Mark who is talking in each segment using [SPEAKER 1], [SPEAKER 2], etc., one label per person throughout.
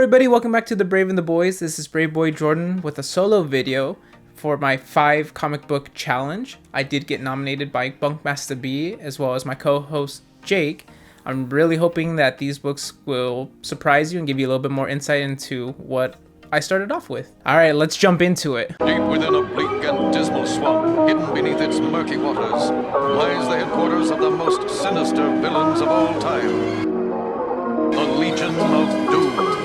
[SPEAKER 1] everybody, welcome back to the Brave and the Boys. This is Brave Boy Jordan with a solo video for my 5 comic book challenge. I did get nominated by Bunkmaster B as well as my co-host Jake. I'm really hoping that these books will surprise you and give you a little bit more insight into what I started off with. Alright, let's jump into it.
[SPEAKER 2] Deep within a bleak and dismal swamp, hidden beneath its murky waters, lies the headquarters of the most sinister villains of all time. The Legion of Doom.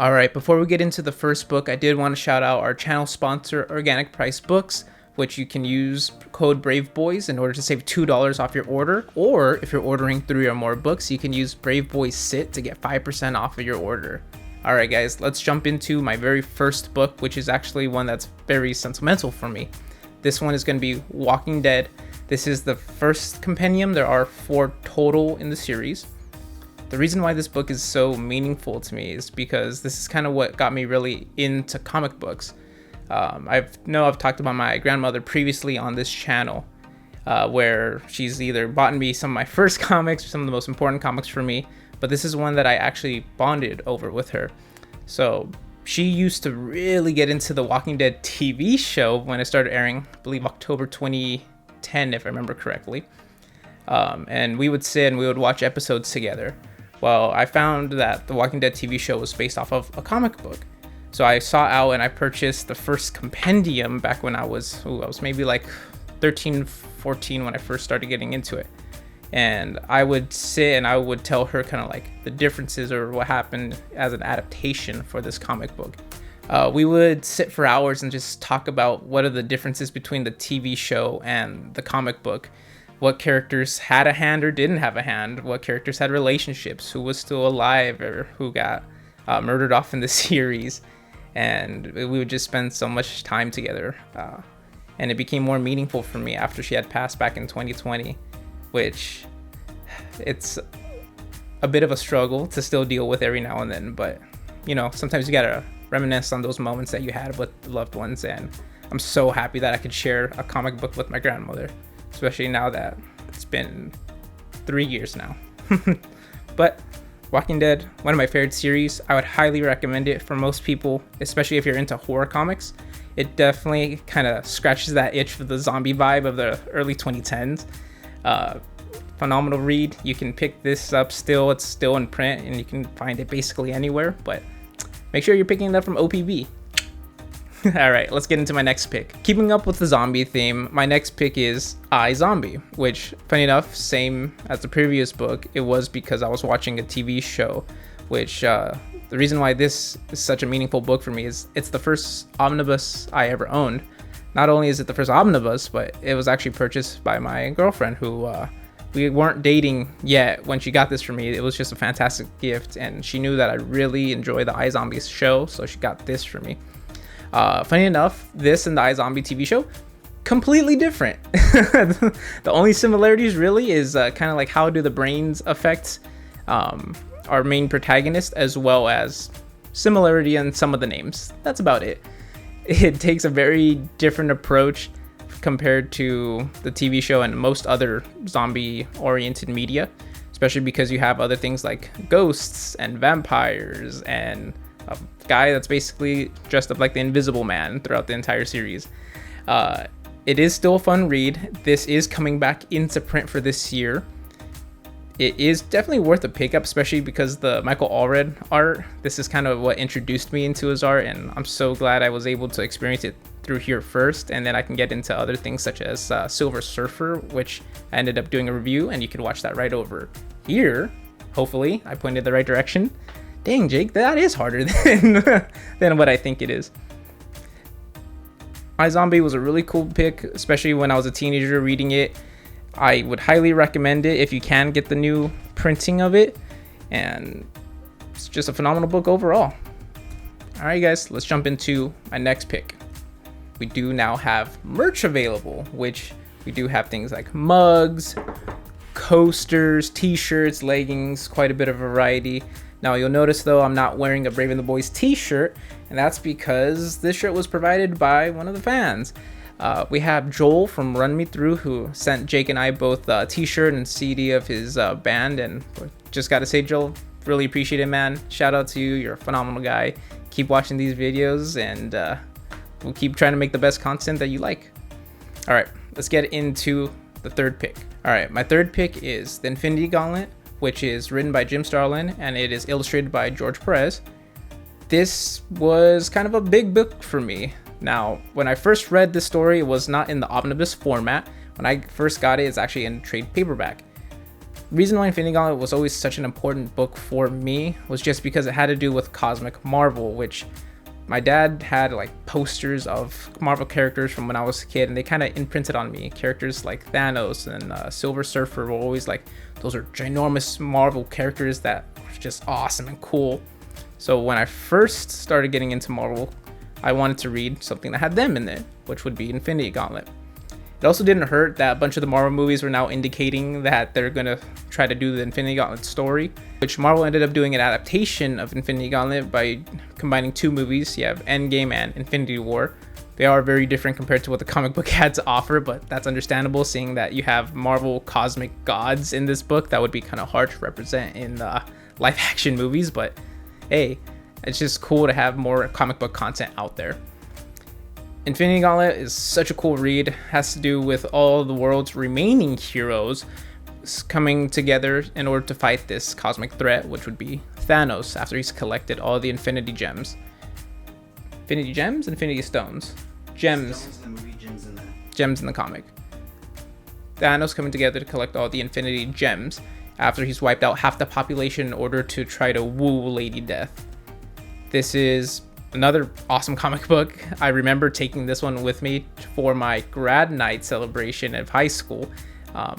[SPEAKER 1] Alright, before we get into the first book, I did want to shout out our channel sponsor, Organic Price Books, which you can use code Braveboys in order to save $2 off your order. Or if you're ordering 3 or more books, you can use Braveboyssit to get 5% off of your order. Alright guys, let's jump into my very first book, which is actually one that's very sentimental for me. This one is going to be Walking Dead. This is the first compendium. There are 4 total in the series. The reason why this book is so meaningful to me is because this is kind of what got me really into comic books. I've talked about my grandmother previously on this channel, where she's either bought me some of my first comics, some of the most important comics for me, but this is one that I actually bonded over with her. So she used to really get into the Walking Dead TV show when it started airing, I believe October 2010, if I remember correctly. And we would sit and we would watch episodes together. Well, I found that the Walking Dead TV show was based off of a comic book. So I sought out and I purchased the first compendium back when I was maybe like 13, 14 when I first started getting into it. And I would sit and I would tell her kind of like the differences or what happened as an adaptation for this comic book. We would sit for hours and just talk about what are the differences between the TV show and the comic book. What characters had a hand or didn't have a hand, what characters had relationships, who was still alive or who got murdered off in the series. And we would just spend so much time together. And it became more meaningful for me after she had passed back in 2020, which it's a bit of a struggle to still deal with every now and then. But, you know, sometimes you gotta reminisce on those moments that you had with loved ones. And I'm so happy that I could share a comic book with my grandmother, especially now that it's been 3 years now. But Walking Dead, one of my favorite series. I would highly recommend it for most people, especially if you're into horror comics. It definitely kind of scratches that itch for the zombie vibe of the early 2010s. Phenomenal read. You can pick this up still. It's still in print and you can find it basically anywhere, but make sure you're picking it up from OPB. Alright, let's get into my next pick. Keeping up with the zombie theme, my next pick is Izombie, which, funny enough, same as the previous book, it was because I was watching a TV show, which the reason why this is such a meaningful book for me is it's the first omnibus I ever owned. Not only is it the first omnibus, but it was actually purchased by my girlfriend who we weren't dating yet when she got this for me. It was just a fantastic gift, and she knew that I really enjoy the Izombie show, so she got this for me. Funny enough, this and the Izombie TV show, completely different. The only similarities really is kind of like how do the brains affect our main protagonist, as well as similarity in some of the names. That's about it. It takes a very different approach compared to the TV show and most other zombie-oriented media, especially because you have other things like ghosts and vampires and a guy that's basically dressed up like the Invisible Man throughout the entire series. It is still a fun read. This is coming back into print for this year. It is definitely worth a pickup, especially because the Michael Allred art, this is kind of what introduced me into his art, and I'm so glad I was able to experience it through here first, and then I can get into other things such as Silver Surfer, which I ended up doing a review, and you can watch that right over here. Hopefully I pointed the right direction. Dang, Jake, that is harder than what I think it is. Izombie was a really cool pick, especially when I was a teenager reading it. I would highly recommend it if you can get the new printing of it, and it's just a phenomenal book overall. Alright guys, let's jump into my next pick. We do now have merch available, which we do have things like mugs, coasters, t-shirts, leggings, quite a bit of variety. Now you'll notice though I'm not wearing a Brave and the Boys t-shirt, and that's because this shirt was provided by one of the fans. We have Joel from Run Me Through, who sent Jake and I both a t-shirt and CD of his band, and just gotta say, Joel, really appreciate it, man. Shout out to you. You're a phenomenal guy. Keep watching these videos, and we'll keep trying to make the best content that you like. All right, let's get into the third pick. All right, my third pick is The Infinity Gauntlet, which is written by Jim Starlin, and it is illustrated by George Perez. This was kind of a big book for me. Now, when I first read this story, it was not in the omnibus format. When I first got it, it's actually in trade paperback. The reason why Infinity Gauntlet was always such an important book for me was just because it had to do with cosmic Marvel, which my dad had like posters of Marvel characters from when I was a kid, and they kind of imprinted on me. Characters like Thanos and Silver Surfer were always like, those are ginormous Marvel characters that are just awesome and cool. So when I first started getting into Marvel, I wanted to read something that had them in it, which would be Infinity Gauntlet. It also didn't hurt that a bunch of the Marvel movies were now indicating that they're going to try to do the Infinity Gauntlet story, which Marvel ended up doing an adaptation of Infinity Gauntlet by combining two movies. You have Endgame and Infinity War. They are very different compared to what the comic book had to offer, but that's understandable seeing that you have Marvel cosmic gods in this book. That would be kind of hard to represent in live action movies, but hey, it's just cool to have more comic book content out there. Infinity Gauntlet is such a cool read. It has to do with all the world's remaining heroes coming together in order to fight this cosmic threat, which would be Thanos after he's collected all the Infinity Gems. Infinity Gems? Infinity Stones. Gems.
[SPEAKER 3] Stones in the movie,
[SPEAKER 1] gems in the comic. Thanos coming together to collect all the Infinity Gems after he's wiped out half the population in order to try to woo Lady Death. This is another awesome comic book. I remember taking this one with me for my grad night celebration of high school.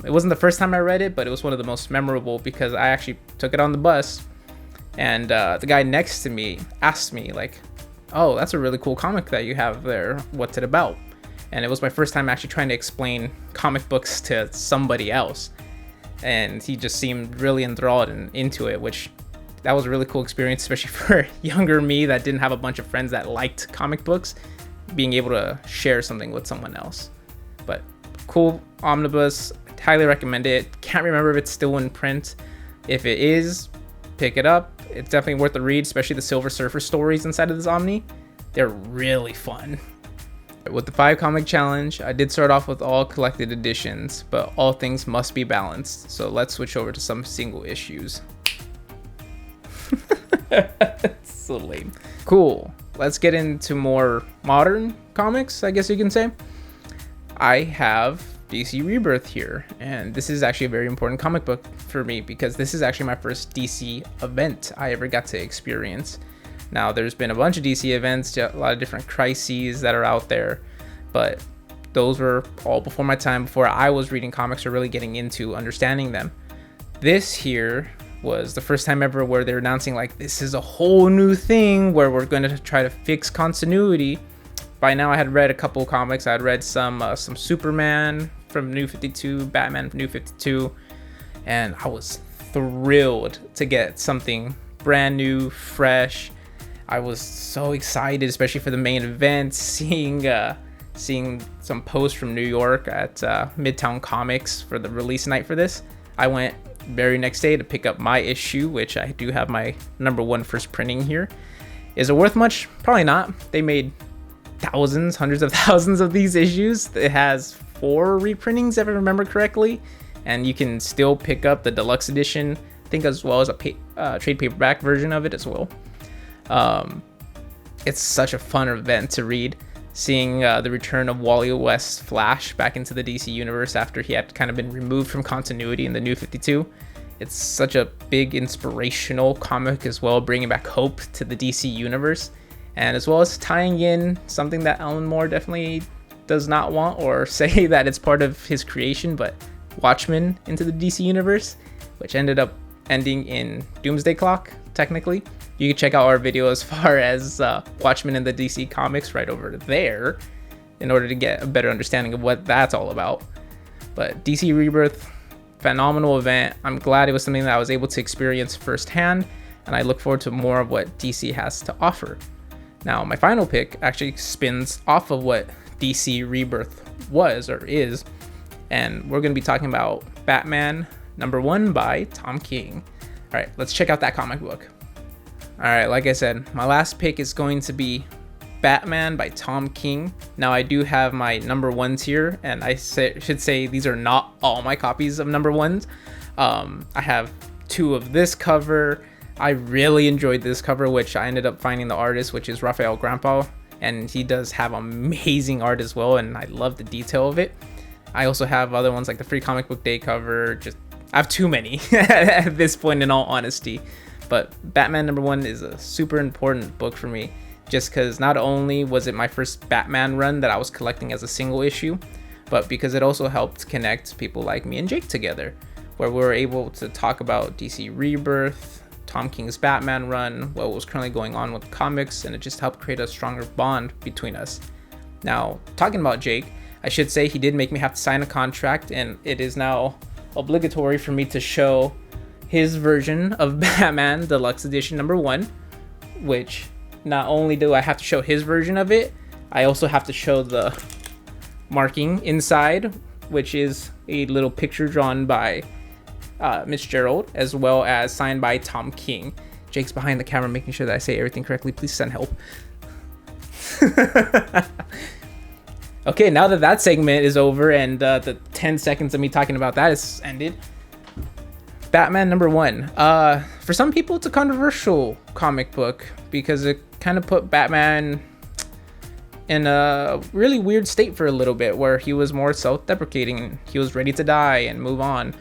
[SPEAKER 1] It wasn't the first time I read it, but it was one of the most memorable because I actually took it on the bus, and the guy next to me asked me like, oh, that's a really cool comic that you have there. What's it about? And it was my first time actually trying to explain comic books to somebody else. And he just seemed really enthralled and into it, which that was a really cool experience, especially for younger me that didn't have a bunch of friends that liked comic books, being able to share something with someone else. But cool omnibus, highly recommend it. Can't remember if it's still in print. If it is, pick it up. It's definitely worth the read, especially the Silver Surfer stories inside of this Omni. They're really fun. With the 5 comic challenge, I did start off with all collected editions, but all things must be balanced. So let's switch over to some single issues. So lame. Cool. Let's get into more modern comics, I guess you can say. I have DC Rebirth here, and this is actually a very important comic book for me because this is actually my first DC event I ever got to experience. Now, there's been a bunch of DC events, a lot of different crises that are out there, but those were all before my time, before I was reading comics or really getting into understanding them. This here was the first time ever where they're announcing like, this is a whole new thing where we're going to try to fix continuity. By now I had read a couple comics. I had read some Superman from New 52, Batman from New 52, and I was thrilled to get something brand new, fresh. I was so excited, especially for the main event, seeing some posts from New York at Midtown Comics for the release night for this. I went very next day to pick up my issue, which I do have my #1 first printing here. Is it worth much? Probably not. They made thousands, hundreds of thousands of these issues. It has 4 reprintings, if I remember correctly, and you can still pick up the deluxe edition, I think, as well as a trade paperback version of it as well. It's such a fun event to read, seeing the return of Wally West's Flash back into the DC universe after he had kind of been removed from continuity in the New 52. It's such a big inspirational comic as well, bringing back hope to the DC universe, and as well as tying in something that Alan Moore definitely does not want or say that it's part of his creation, but Watchmen into the DC universe, which ended up ending in Doomsday Clock, technically. You can check out our video as far as Watchmen in the DC comics right over there in order to get a better understanding of what that's all about. But DC Rebirth, phenomenal event. I'm glad it was something that I was able to experience firsthand, and I look forward to more of what DC has to offer. Now, my final pick actually spins off of what DC Rebirth was or is, and we're going to be talking about Batman #1 by Tom King. All right, let's check out that comic book. All right, like I said, my last pick is going to be Batman by Tom King. Now I do have my number ones here, and I should say these are not all my copies of number ones. I have 2 of this cover. I really enjoyed this cover, which I ended up finding the artist, which is Rafael Grandpa, and he does have amazing art as well, and I love the detail of it. I also have other ones like the Free Comic Book Day cover. I have too many at this point, in all honesty. But Batman number 1 is a super important book for me, just because not only was it my first Batman run that I was collecting as a single issue, but because it also helped connect people like me and Jake together, where we were able to talk about DC Rebirth, Tom King's Batman run, what was currently going on with comics, and it just helped create a stronger bond between us. Now, talking about Jake, I should say he did make me have to sign a contract, and it is now obligatory for me to show his version of Batman Deluxe Edition number 1, which not only do I have to show his version of it, I also have to show the marking inside, which is a little picture drawn by Mitch Gerald, as well as signed by Tom King. Jake's behind the camera making sure that I say everything correctly. Please send help. Okay, now that that segment is over and the 10 seconds of me talking about that is ended, Batman number 1. For some people, it's a controversial comic book because it kind of put Batman in a really weird state for a little bit, where he was more self-deprecating and he was ready to die and move on.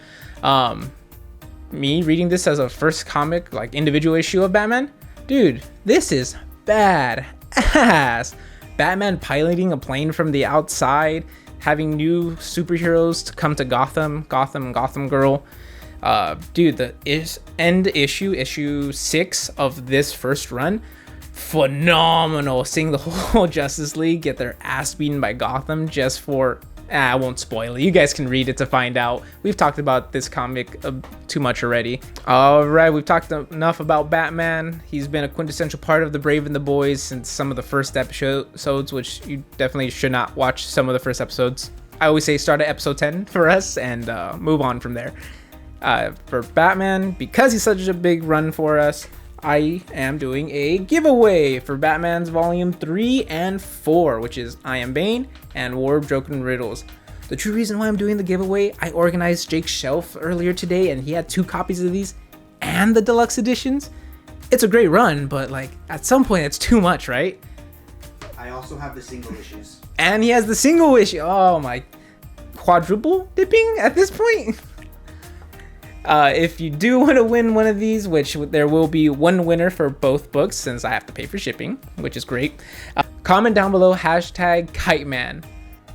[SPEAKER 1] Me reading this as a first comic, like individual issue of Batman, dude, this is bad ass. Batman piloting a plane from the outside, having new superheroes to come to Gotham Girl. Dude, the end issue 6 of this first run, phenomenal. Seeing the whole Justice League get their ass beaten by Gotham just for, I won't spoil it. You guys can read it to find out. We've talked about this comic too much already. All right, we've talked enough about Batman. He's been a quintessential part of the Brave and the Boys since some of the first episodes, which you definitely should not watch some of the first episodes. I always say start at episode 10 for us and move on from there. For Batman, because he's such a big run for us, I am doing a giveaway for Batman's Volume 3 and 4, which is I Am Bane and War of Broken Riddles. The true reason why I'm doing the giveaway, I organized Jake's shelf earlier today, and he had 2 copies of these and the deluxe editions. It's a great run, but like at some point it's too much, right?
[SPEAKER 3] I also have the single issues.
[SPEAKER 1] And he has the single issue. Oh my, quadruple dipping at this point. If you do want to win one of these, which there will be one winner for both books since I have to pay for shipping, which is great, comment down below #KiteMan.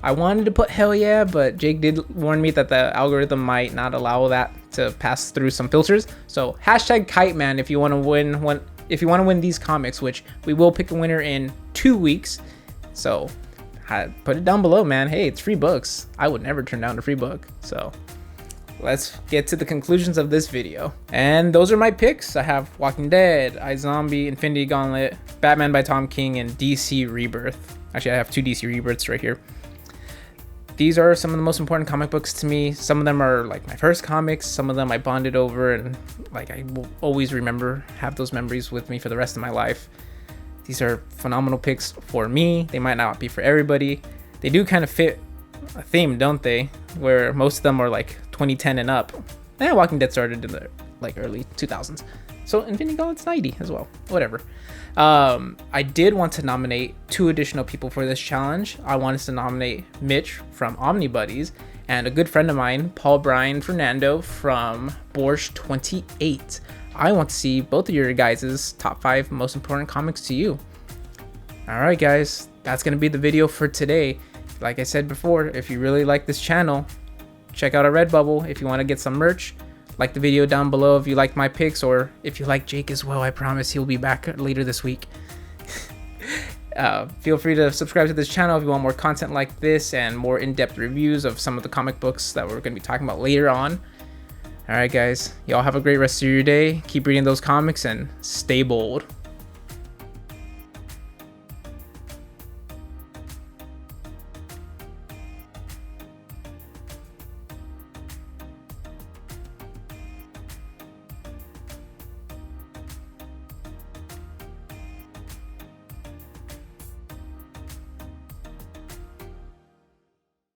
[SPEAKER 1] I wanted to put hell yeah, but Jake did warn me that the algorithm might not allow that to pass through some filters. So #KiteMan if you want to win one, if you want to win these comics, which we will pick a winner in 2 weeks. So put it down below, man. Hey, it's free books. I would never turn down a free book. So let's get to the conclusions of this video. And those are my picks. I have Walking Dead, Izombie, Infinity Gauntlet, Batman by Tom King, and DC Rebirth. Actually, I have 2 DC Rebirths right here. These are some of the most important comic books to me. Some of them are like my first comics. Some of them I bonded over, and like I will always have those memories with me for the rest of my life. These are phenomenal picks for me. They might not be for everybody. They do kind of fit a theme, don't they? Where most of them are like 2010 and up. Walking Dead started in the like early 2000s. So Infinity Gauntlet's 90 as well. Whatever. I did want to nominate 2 additional people for this challenge. I wanted to nominate Mitch from Omnibuddies and a good friend of mine, Paul Brian Fernando from Borscht 28. I want to see both of your guys' top 5 most important comics to you. Alright guys, that's going to be the video for today. Like I said before, if you really like this channel, check out our Redbubble if you want to get some merch. Like the video down below if you like my picks, or if you like Jake as well. I promise he'll be back later this week. Feel free to subscribe to this channel if you want more content like this and more in-depth reviews of some of the comic books that we're going to be talking about later on. Alright guys, y'all have a great rest of your day. Keep reading those comics and stay bold.